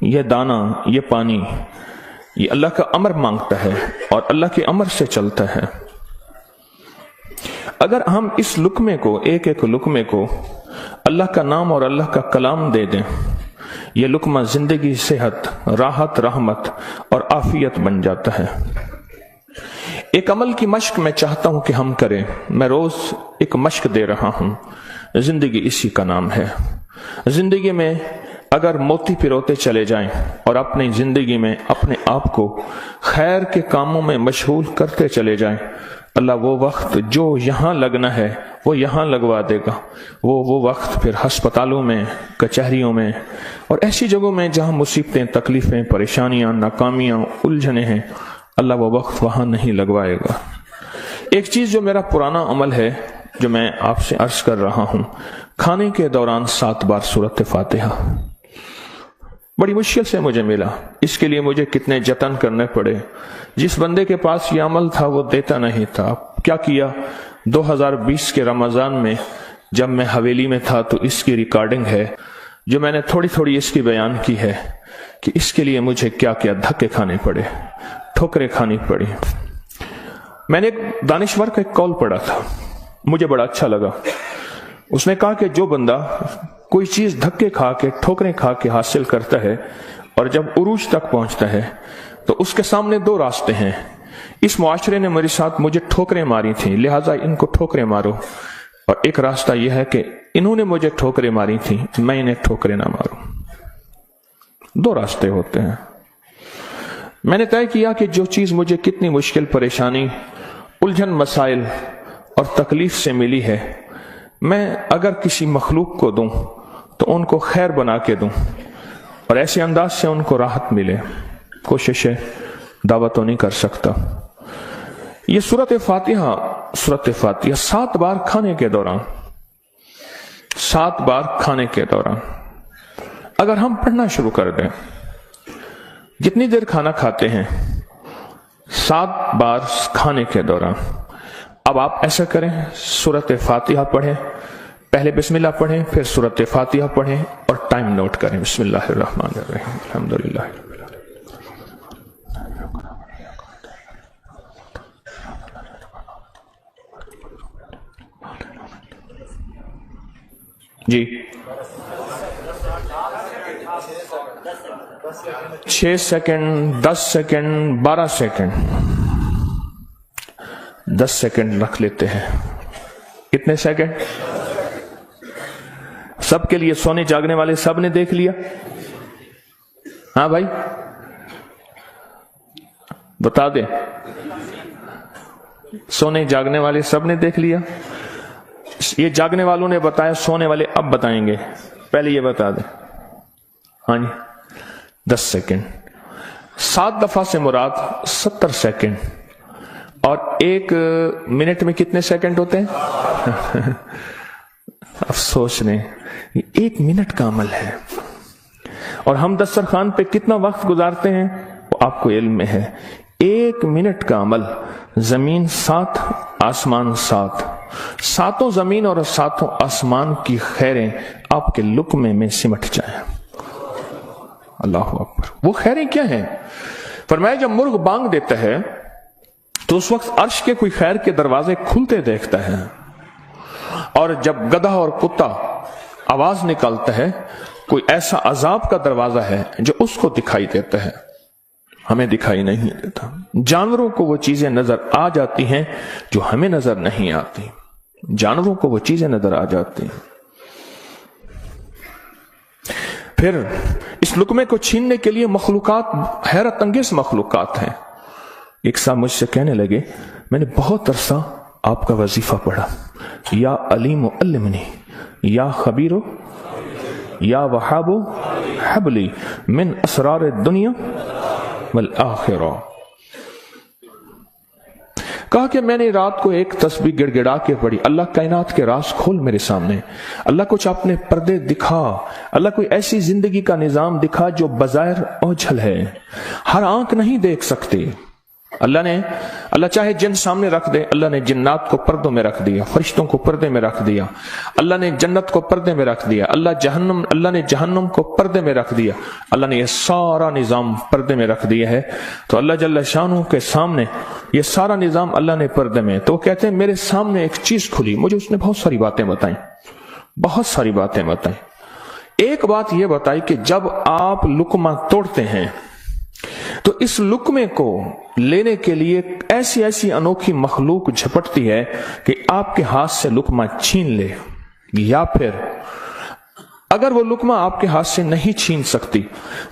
یہ دانا، یہ پانی، یہ اللہ کا امر مانگتا ہے اور اللہ کے امر سے چلتا ہے۔ اگر ہم اس لقمے کو، ایک ایک لقمے کو اللہ کا نام اور اللہ کا کلام دے دیں، یہ لقمہ زندگی، صحت، راحت، رحمت اور عافیت بن جاتا ہے۔ ایک عمل کی مشق میں چاہتا ہوں کہ ہم کریں۔ میں روز ایک مشق دے رہا ہوں، زندگی اسی کا نام ہے۔ زندگی میں اگر موتی پروتے چلے جائیں اور اپنی زندگی میں اپنے آپ کو خیر کے کاموں میں مشغول کرتے چلے جائیں، اللہ وہ وقت جو یہاں لگنا ہے وہ یہاں لگوا دے گا۔ وہ وقت پھر ہسپتالوں میں، کچہریوں میں اور ایسی جگہوں میں جہاں مصیبتیں، تکلیفیں، پریشانیاں، ناکامیاں، الجھنیں ہیں، اللہ وہ وقت وہاں نہیں لگوائے گا۔ ایک چیز جو میرا پرانا عمل ہے، جو میں آپ سے عرض کر رہا ہوں، کھانے کے دوران 7 بار سورۃ فاتحہ۔ بڑی مشکل سے مجھے ملا، اس کے لیے مجھے کتنے جتن کرنے پڑے۔ جس بندے کے پاس یہ عمل تھا وہ دیتا نہیں تھا۔ کیا کیا؟ 2020 کے رمضان میں جب میں حویلی میں تھا تو اس کی ریکارڈنگ ہے، جو میں نے تھوڑی تھوڑی اس کی بیان کی ہے کہ اس کے لیے مجھے کیا کیا دھکے کھانے پڑے، ٹھوکریں کھانی پڑی۔ میں نے ایک دانشور کا ایک قول پڑھا تھا، مجھے بڑا اچھا لگا۔ اس نے کہا کہ جو بندہ کوئی چیز دھکے کھا کے، ٹھوکریں کھا کے حاصل کرتا ہے اور جب عروج تک پہنچتا ہے تو اس کے سامنے 2 راستے ہیں۔ اس معاشرے نے میرے ساتھ مجھے ٹھوکریں ماری تھیں، لہٰذا ان کو ٹھوکریں مارو، اور ایک راستہ یہ ہے کہ انہوں نے مجھے ٹھوکریں ماری تھیں، میں انہیں ٹھوکریں نہ ماروں۔ 2 راستے ہوتے ہیں۔ میں نے طے کیا کہ جو چیز مجھے کتنی مشکل، پریشانی، الجھن، مسائل اور تکلیف سے ملی ہے، میں اگر کسی مخلوق کو دوں تو ان کو خیر بنا کے دوں اور ایسے انداز سے ان کو راحت ملے۔ کوشش ہے، دعوت تو نہیں کر سکتا۔ یہ سورۃ فاتحہ 7 بار کھانے کے دوران، 7 بار کھانے کے دوران اگر ہم پڑھنا شروع کر دیں، جتنی دیر کھانا کھاتے ہیں، 7 بار کھانے کے دوران۔ اب آپ ایسا کریں، سورۃ فاتحہ پڑھیں، پہلے بسم اللہ پڑھیں، پھر سورۃ فاتحہ پڑھیں اور ٹائم نوٹ کریں۔ بسم اللہ الرحمن الرحیم، الحمدللہ رب العالمین۔ جی 6 سیکنڈ، 10 سیکنڈ، 12 سیکنڈ، 10 سیکنڈ رکھ لیتے ہیں۔ کتنے سیکنڈ؟ سب کے لیے، سونے جاگنے والے سب نے دیکھ لیا؟ ہاں بھائی بتا دیں، سونے جاگنے والے سب نے دیکھ لیا؟ یہ جاگنے والوں نے بتایا، سونے والے اب بتائیں گے، پہلے یہ بتا دیں۔ ہاں جی 10 سیکنڈ۔ 7 دفعہ سے مراد 70 سیکنڈ، اور 1 منٹ میں کتنے سیکنڈ ہوتے ہیں؟ افسوس نے، یہ 1 منٹ کا عمل ہے، اور ہم دسترخوان پہ کتنا وقت گزارتے ہیں وہ آپ کو علم میں ہے۔ 1 منٹ کا عمل، زمین 7، آسمان 7، 7 زمین اور 7 آسمان کی خیریں آپ کے لقمے میں سمٹ جائیں۔ اللہ اکبر۔ وہ خیریں کیا ہیں؟ فرمایا جب مرغ بانگ دیتا ہے تو اس وقت عرش کے کوئی خیر کے دروازے کھلتے دیکھتا ہے، اور جب گدھا اور کتا آواز نکالتا ہے، کوئی ایسا عذاب کا دروازہ ہے جو اس کو دکھائی دیتا ہے، ہمیں دکھائی نہیں دیتا۔ جانوروں کو وہ چیزیں نظر آ جاتی ہیں جو ہمیں نظر نہیں آتی، جانوروں کو وہ چیزیں نظر آ جاتی ہیں۔ پھر اس لقمے کو چھیننے کے لیے مخلوقات، حیرت انگیز مخلوقات ہیں۔ ایک صاحب مجھ سے کہنے لگے، میں نے بہت عرصہ آپ کا وظیفہ پڑھا، یا علیم علمنی، یا خبیر یا وہاب حبلی من اسرار الدنیا والآخرہ۔ کہا کہ میں نے رات کو ایک تسبیح گڑ گڑا کے پڑھی، اللہ کائنات کے راز کھول میرے سامنے، اللہ کچھ اپنے پردے دکھا، اللہ کوئی ایسی زندگی کا نظام دکھا جو بظاہر اوجھل ہے، ہر آنکھ نہیں دیکھ سکتی، اللہ چاہے جن سامنے رکھ دے، اللہ نے جنات کو پردوں میں رکھ دیا، فرشتوں کو پردے میں رکھ دیا، اللہ نے جنت کو پردے میں رکھ دیا، اللہ نے جہنم کو پردے میں رکھ دیا، اللہ نے یہ سارا نظام پردے میں رکھ دیا ہے۔ تو اللہ جل شانہ کے سامنے یہ سارا نظام اللہ نے پردے میں، تو وہ کہتے ہیں میرے سامنے ایک چیز کھلی، مجھے اس نے بہت ساری باتیں بتائیں، بہت ساری باتیں بتائیں۔ ایک بات یہ بتائی کہ جب آپ لقمہ توڑتے ہیں تو اس لقمے کو لینے کے لیے ایسی ایسی انوکھی مخلوق جھپٹتی ہے کہ آپ کے ہاتھ سے لقمہ چھین لے، یا پھر اگر وہ لقمہ آپ کے ہاتھ سے نہیں چھین سکتی،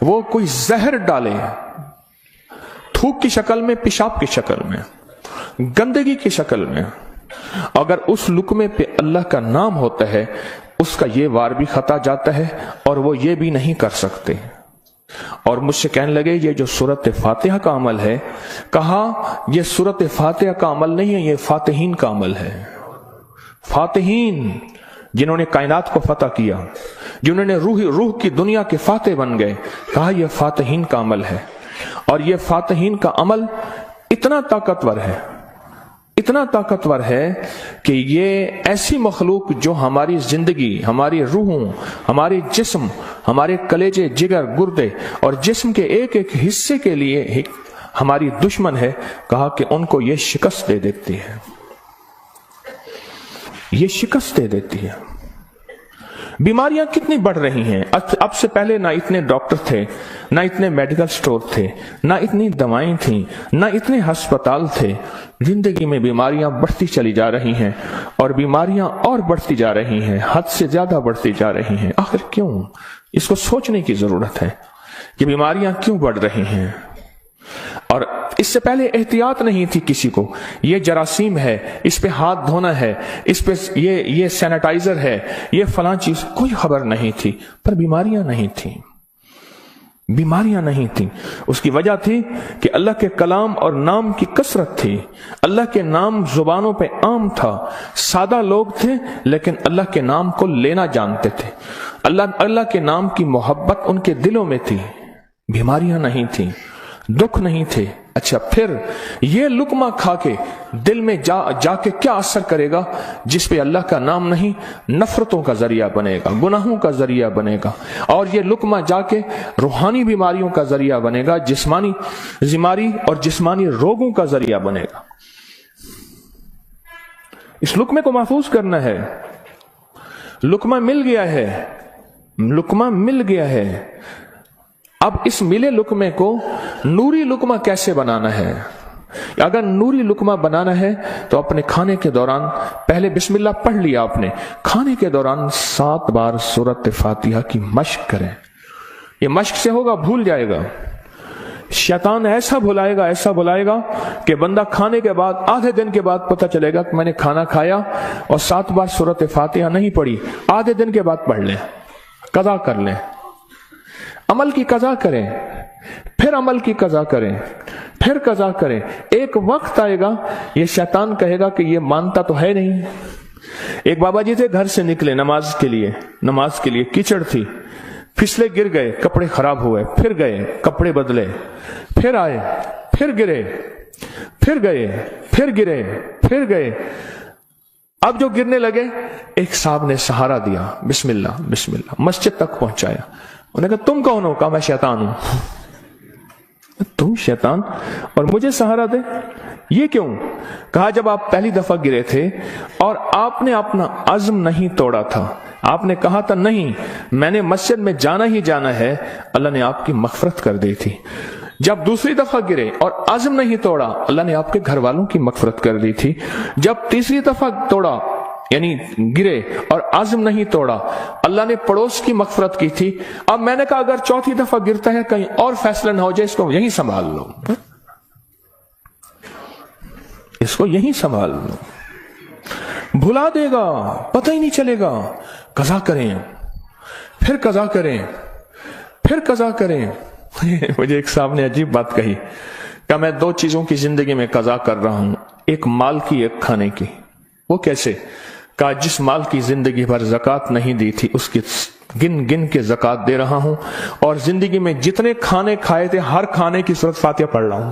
وہ کوئی زہر ڈالے، تھوک کی شکل میں، پیشاب کی شکل میں، گندگی کی شکل میں، اگر اس لقمے پہ اللہ کا نام ہوتا ہے، اس کا یہ وار بھی خطا جاتا ہے اور وہ یہ بھی نہیں کر سکتے۔ اور مجھ سے کہنے لگے یہ جو سورت فاتحہ کا عمل ہے، کہا یہ سورت فاتحہ کا عمل نہیں ہے، یہ فاتحین کا عمل ہے۔ فاتحین جنہوں نے کائنات کو فتح کیا، جنہوں نے روح کی دنیا کے فاتح بن گئے، کہا یہ فاتحین کا عمل ہے۔ اور یہ فاتحین کا عمل اتنا طاقتور ہے، اتنا طاقتور ہے کہ یہ ایسی مخلوق جو ہماری زندگی، ہماری روحوں، ہمارے جسم، ہمارے کلیجے، جگر، گردے اور جسم کے ایک ایک حصے کے لیے ہماری دشمن ہے، کہا کہ ان کو یہ شکست دے دیتی ہے، یہ شکست دے دیتی ہے۔ بیماریاں کتنی بڑھ رہی ہیں، اب سے پہلے نہ اتنے ڈاکٹر تھے، نہ اتنے میڈیکل سٹور تھے، نہ اتنی دوائیں تھیں، نہ اتنے ہسپتال تھے۔ زندگی میں بیماریاں بڑھتی چلی جا رہی ہیں، اور بیماریاں اور بڑھتی جا رہی ہیں، حد سے زیادہ بڑھتی جا رہی ہیں۔ آخر کیوں؟ اس کو سوچنے کی ضرورت ہے کہ بیماریاں کیوں بڑھ رہی ہیں۔ اور اس سے پہلے احتیاط نہیں تھی کسی کو، یہ جراثیم ہے، اس پہ ہاتھ دھونا ہے، اس پہ یہ سینیٹائزر ہے، یہ فلاں چیز، کوئی خبر نہیں تھی، پر بیماریاں نہیں تھیں، بیماریاں نہیں تھیں۔ اس کی وجہ تھی کہ اللہ کے کلام اور نام کی کثرت تھی، اللہ کے نام زبانوں پہ عام تھا، سادہ لوگ تھے لیکن اللہ کے نام کو لینا جانتے تھے، اللہ کے نام کی محبت ان کے دلوں میں تھی، بیماریاں نہیں تھیں، دکھ نہیں تھے۔ اچھا، پھر یہ لقمہ کھا کے دل میں جا کے کیا اثر کرے گا؟ جس پہ اللہ کا نام نہیں، نفرتوں کا ذریعہ بنے گا، گناہوں کا ذریعہ بنے گا، اور یہ لقمہ جا کے روحانی بیماریوں کا ذریعہ بنے گا، جسمانی بیماری اور جسمانی روگوں کا ذریعہ بنے گا۔ اس لقمے کو محفوظ کرنا ہے۔ لقمہ مل گیا ہے، لقمہ مل گیا ہے، اب اس ملے لقمے کو نوری لقمہ کیسے بنانا ہے؟ اگر نوری لقمہ بنانا ہے تو اپنے کھانے کے دوران پہلے بسم اللہ پڑھ لیا آپ نے، کھانے کے دوران 7 بار سورت فاتحہ کی مشق کریں۔ یہ مشق سے ہوگا، بھول جائے گا، شیطان ایسا بھلائے گا کہ بندہ کھانے کے بعد آدھے دن کے بعد پتہ چلے گا کہ میں نے کھانا کھایا اور 7 بار سورت فاتحہ نہیں پڑھی، آدھے دن کے بعد پڑھ لیں، قضا کر لیں، عمل کی قضا کریں، پھر عمل کی قضا کریں، پھر قضا کریں۔ ایک وقت آئے گا یہ شیطان کہے گا کہ یہ مانتا تو ہے نہیں۔ ایک بابا جی تھے، گھر سے نکلے نماز کے لیے کیچڑ تھی، پھسلے، گر گئے، کپڑے خراب ہوئے، پھر گئے، کپڑے بدلے، پھر آئے، پھر گرے، پھر گئے، پھر گرے، پھر گئے۔ اب جو گرنے لگے، ایک صاحب نے سہارا دیا، بسم اللہ بسم اللہ، مسجد تک پہنچایا۔ انہوں نے کہا تم کون ہو؟ کہا میں شیطان ہوں۔ تم شیطان اور مجھے سہارا دے، یہ کیوں؟ کہا جب آپ پہلی دفعہ گرے تھے اور آپ نے اپنا عزم نہیں توڑا تھا، آپ نے کہا تھا نہیں میں نے مسجد میں جانا ہی جانا ہے، اللہ نے آپ کی مغفرت کر دی تھی۔ جب دوسری دفعہ گرے اور عزم نہیں توڑا، اللہ نے آپ کے گھر والوں کی مغفرت کر دی تھی۔ جب تیسری دفعہ توڑا، یعنی گرے اور عزم نہیں توڑا، اللہ نے پڑوس کی مغفرت کی تھی۔ اب میں نے کہا اگر چوتھی دفعہ گرتا ہے کہیں اور فیصلہ نہ ہو جائے، اس کو یہیں سنبھال لو، اس کو یہیں سنبھال لو، بھلا دے گا، پتہ ہی نہیں چلے گا۔ قضا کریں، پھر قضا کریں، پھر قضا کریں۔ مجھے ایک صاحب نے عجیب بات کہی کہ میں 2 چیزوں کی زندگی میں قضا کر رہا ہوں، ایک مال کی، ایک کھانے کی۔ وہ کیسے؟ کہا جس مال کی زندگی بھر زکوٰۃ نہیں دی تھی اس کی گن کے زکوٰۃ دے رہا ہوں، اور زندگی میں جتنے کھانے کھائے تھے ہر کھانے کی سورت فاتحہ پڑھ رہا ہوں۔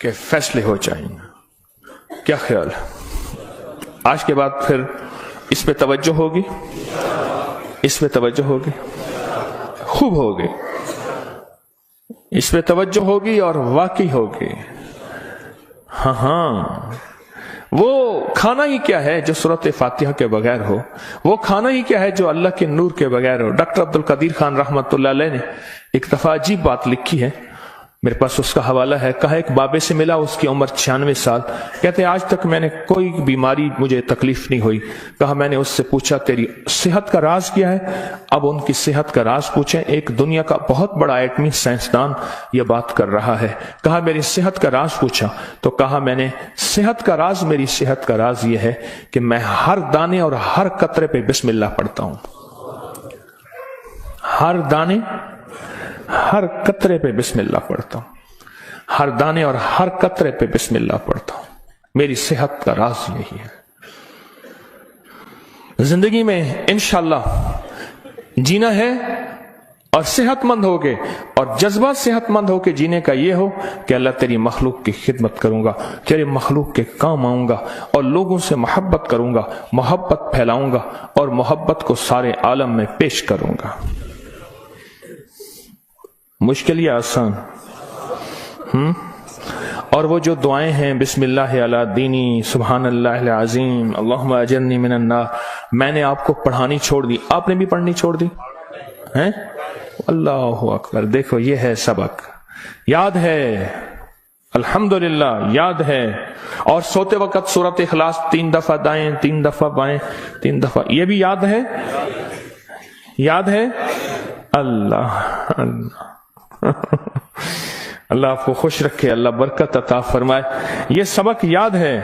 کہ فیصلے ہو جائیں گے. کیا خیال ہے؟ آج کے بعد پھر اس پہ توجہ ہوگی، اس پہ توجہ ہوگی، خوب ہوگی، اس پہ توجہ ہوگی اور واقعی ہوگی. ہاں وہ کھانا ہی کیا ہے جو سورۃ فاتحہ کے بغیر ہو، وہ کھانا ہی کیا ہے جو اللہ کے نور کے بغیر ہو. ڈاکٹر عبد القدیر خان رحمۃ اللہ علیہ نے ایک دفعہ عجیب بات لکھی ہے، میرے پاس اس کا حوالہ ہے. کہا ایک بابے سے ملا، اس کی عمر 96 سال. کہتے آج تک میں نے کوئی بیماری مجھے تکلیف نہیں ہوئی. کہا میں نے اس سے پوچھا تیری صحت کا راز کیا ہے؟ اب ان کی صحت کا راز پوچھیں. ایک دنیا کا بہت بڑا ایٹمی سائنسدان یہ بات کر رہا ہے. کہا میری صحت کا راز پوچھا تو کہا میں نے صحت کا راز، میری صحت کا راز یہ ہے کہ میں ہر دانے اور ہر قطرے پہ بسم اللہ پڑھتا ہوں. ہر دانے ہر قطرے پہ بسم اللہ پڑھتا ہوں، ہر دانے اور ہر قطرے پہ بسم اللہ پڑھتا ہوں. میری صحت کا راز یہی ہے. زندگی میں انشاءاللہ جینا ہے اور صحت مند ہو کے، اور جذبہ صحت مند ہو کے جینے کا یہ ہو کہ اللہ تیری مخلوق کی خدمت کروں گا، تیرے مخلوق کے کام آؤں گا اور لوگوں سے محبت کروں گا، محبت پھیلاؤں گا اور محبت کو سارے عالم میں پیش کروں گا. مشکل یا آسان؟ اور وہ جو دعائیں ہیں بسم اللہ علی دینی، سبحان اللہ العظیم، اللہم اجرنی من النار، میں نے آپ کو پڑھانی چھوڑ دی، آپ نے بھی پڑھنی چھوڑ دی ہیں؟ اللہ اکبر. دیکھو یہ ہے سبق، یاد ہے الحمدللہ، یاد ہے. اور سوتے وقت سورۃ اخلاص 3 دفعہ دائیں، 3 دفعہ بائیں، 3 دفعہ، یہ بھی یاد ہے، یاد ہے. اللہ اللہ اللہ آپ کو خوش رکھے، اللہ برکت عطا فرمائے. یہ سبق یاد ہے.